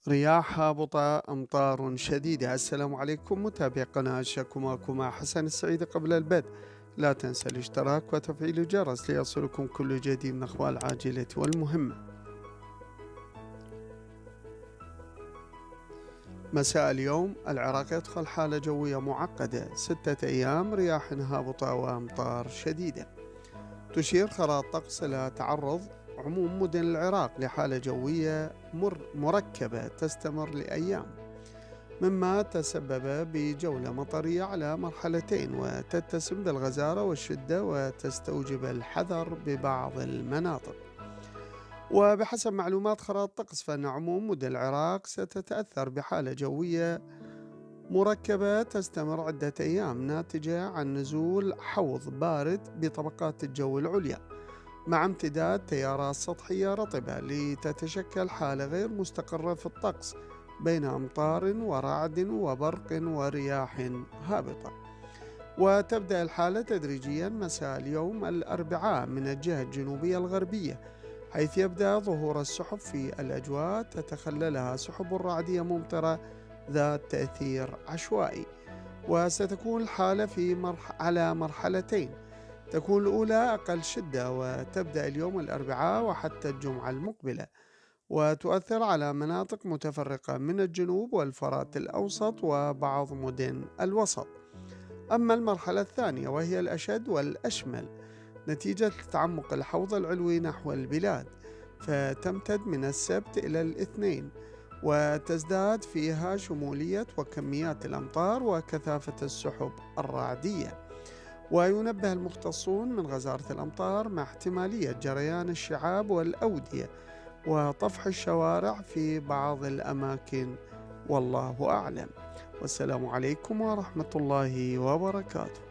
رياح هابطة، أمطار شديدة. السلام عليكم متابعي قناة شكوماكو مع حسن السعيد. قبل البدء لا تنسى الاشتراك وتفعيل الجرس ليصلكم كل جديد من أخبار العاجلة والمهمة. مساء اليوم العراق يدخل حالة جوية معقدة، 6 أيام رياح هابطة وأمطار شديدة. تشير خرائط الطقس إلى تعرض عموم مدن العراق لحالة جوية مركبة تستمر لأيام، مما تسبب بجولة مطرية على مرحلتين وتتسم بالغزارة والشدة وتستوجب الحذر ببعض المناطق. وبحسب معلومات خرائط الطقس فإن عموم مدن العراق ستتأثر بحالة جوية مركبة تستمر عدة أيام، ناتجة عن نزول حوض بارد بطبقات الجو العليا مع امتداد تيارات سطحية رطبة، لتتشكل حالة غير مستقرة في الطقس بين أمطار ورعد وبرق ورياح هابطة. وتبدأ الحالة تدريجيا مساء اليوم الأربعاء من الجهة الجنوبية الغربية، حيث يبدأ ظهور السحب في الأجواء تتخللها سحب رعدية ممطرة ذات تأثير عشوائي. وستكون الحالة على مرحلتين، تكون الأولى أقل شدة وتبدأ اليوم الأربعاء وحتى الجمعة المقبلة، وتؤثر على مناطق متفرقة من الجنوب والفرات الأوسط وبعض مدن الوسط. أما المرحلة الثانية وهي الأشد والأشمل نتيجة تعمق الحوض العلوي نحو البلاد، فتمتد من السبت إلى الاثنين، وتزداد فيها شمولية وكميات الأمطار وكثافة السحب الرعدية. وينبه المختصون من غزارة الأمطار مع احتمالية جريان الشعاب والأودية وطفح الشوارع في بعض الأماكن، والله أعلم. والسلام عليكم ورحمة الله وبركاته.